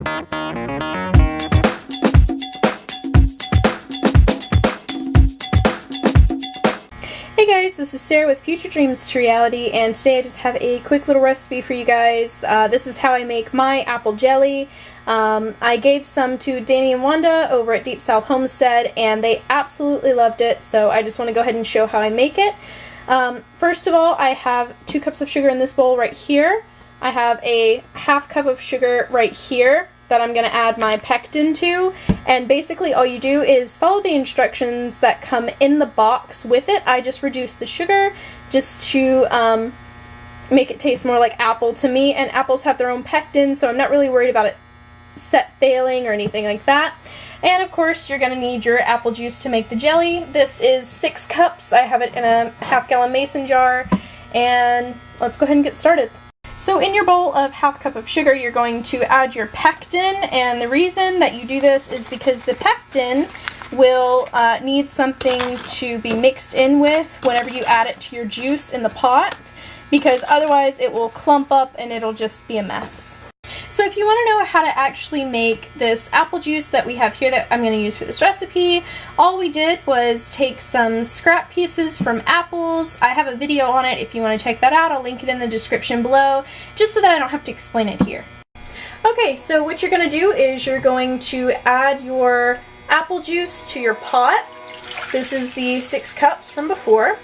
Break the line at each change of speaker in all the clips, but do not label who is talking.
Hey guys, this is Sarah with Future Dreams to Reality, and today I just have a quick little recipe for you guys. This is how I make my apple jelly. I gave some to Danny and Wanda over at Deep South Homestead, and they absolutely loved it, so I just want to go ahead and show how I make it. First of all, I have 2 cups of sugar in this bowl right here. I have a half cup of sugar right here that I'm going to add my pectin to, and basically all you do is follow the instructions that come in the box with it. I just reduce the sugar just to make it taste more like apple to me, and apples have their own pectin, so I'm not really worried about it failing or anything like that. And of course you're going to need your apple juice to make the jelly. This is 6 cups. I have it in a half-gallon mason jar, and let's go ahead and get started. So in your bowl of half cup of sugar, you're going to add your pectin, and the reason that you do this is because the pectin will need something to be mixed in with whenever you add it to your juice in the pot, because otherwise it will clump up and it'll just be a mess. So if you want to know how to actually make this apple juice that we have here that I'm going to use for this recipe, all we did was take some scrap pieces from apples. I have a video on it if you want to check that out. I'll link it in the description below, just so that I don't have to explain it here. Okay, so what you're going to do is you're going to add your apple juice to your pot. This is the 6 cups from before.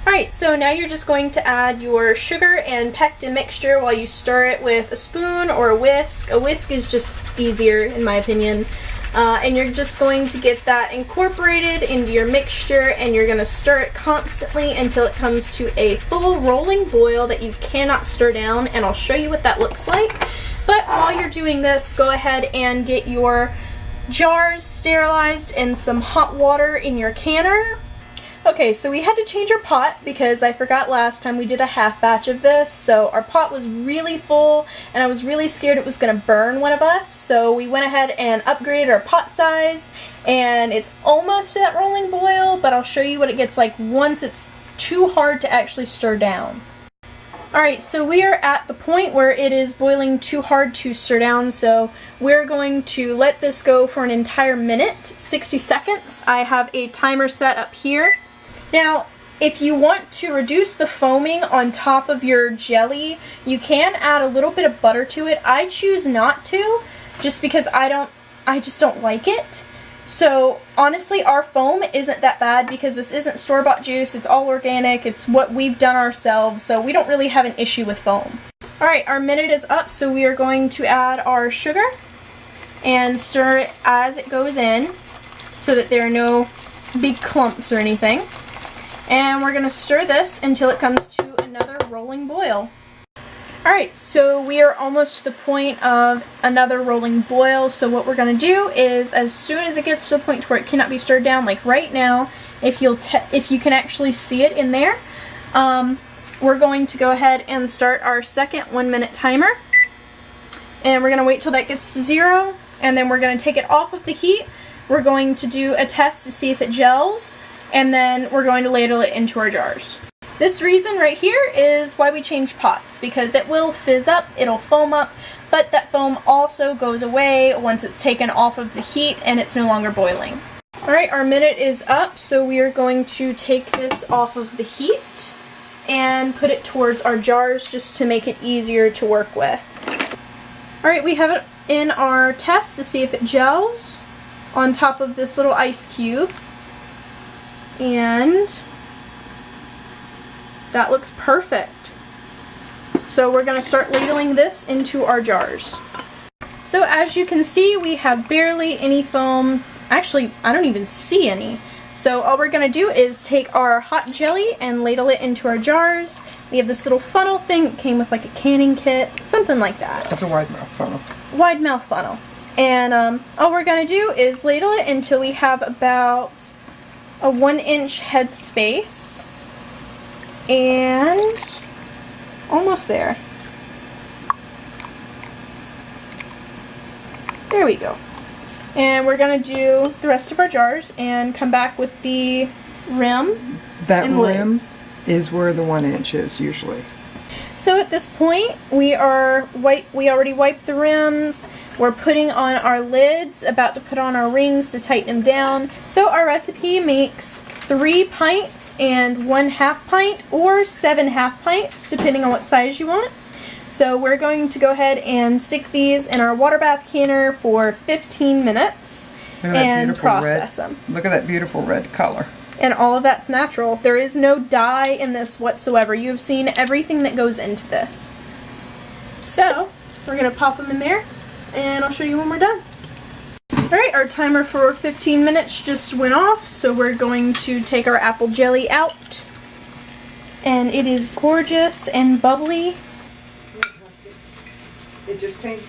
Alright, so now you're just going to add your sugar and pectin mixture while you stir it with a spoon or a whisk. A whisk is just easier in my opinion. And you're just going to get that incorporated into your mixture, and you're going to stir it constantly until it comes to a full rolling boil that you cannot stir down, and I'll show you what that looks like. But while you're doing this, go ahead and get your jars sterilized and some hot water in your canner. Okay, so we had to change our pot because I forgot last time we did a half batch of this, so our pot was really full and I was really scared it was going to burn one of us, so we went ahead and upgraded our pot size, and it's almost to that rolling boil, but I'll show you what it gets like once it's too hard to actually stir down. Alright, so we are at the point where it is boiling too hard to stir down, so we're going to let this go for an entire minute, 60 seconds. I have a timer set up here. Now, if you want to reduce the foaming on top of your jelly, you can add a little bit of butter to it. I choose not to, just because I just don't like it. So honestly, our foam isn't that bad because this isn't store-bought juice, it's all organic, it's what we've done ourselves, so we don't really have an issue with foam. Alright, our minute is up, so we are going to add our sugar and stir it as it goes in so that there are no big clumps or anything. And we're going to stir this until it comes to another rolling boil. Alright, so we are almost to the point of another rolling boil, so what we're going to do is, as soon as it gets to the point where it cannot be stirred down, like right now, if you can actually see it in there, we're going to go ahead and start our second 1-minute timer. And we're going to wait till that gets to 0, and then we're going to take it off of the heat. We're going to do a test to see if it gels, and then we're going to ladle it into our jars. This reason right here is why we change pots, because it will fizz up, it'll foam up, but that foam also goes away once it's taken off of the heat and it's no longer boiling. Alright, our minute is up, so we are going to take this off of the heat and put it towards our jars just to make it easier to work with. Alright, we have it in our test to see if it gels on top of this little ice cube. And that looks perfect. So we're going to start ladling this into our jars. So as you can see, we have barely any foam. Actually, I don't even see any. So all we're going to do is take our hot jelly and ladle it into our jars. We have this little funnel thing. It came with like a canning kit, something like that.
It's a wide mouth funnel.
Wide mouth funnel. And all we're going to do is ladle it until we have about a 1-inch head space, and almost there. There we go. And we're going to do the rest of our jars and come back with the rim.
That
and
rim
lids.
is where the 1 inch is usually.
So at this point, we already wiped the rims. We're putting on our lids, about to put on our rings to tighten them down. So our recipe makes 3 pints and 1/2 pint, or 7 half pints, depending on what size you want. So we're going to go ahead and stick these in our water bath canner for 15 minutes and process them.
Look at that beautiful red color.
And all of that's natural. There is no dye in this whatsoever. You've seen everything that goes into this. So we're gonna pop them in there and I'll show you when we're done. Alright, our timer for 15 minutes just went off, so we're going to take our apple jelly out. And it is gorgeous and bubbly.
It just came.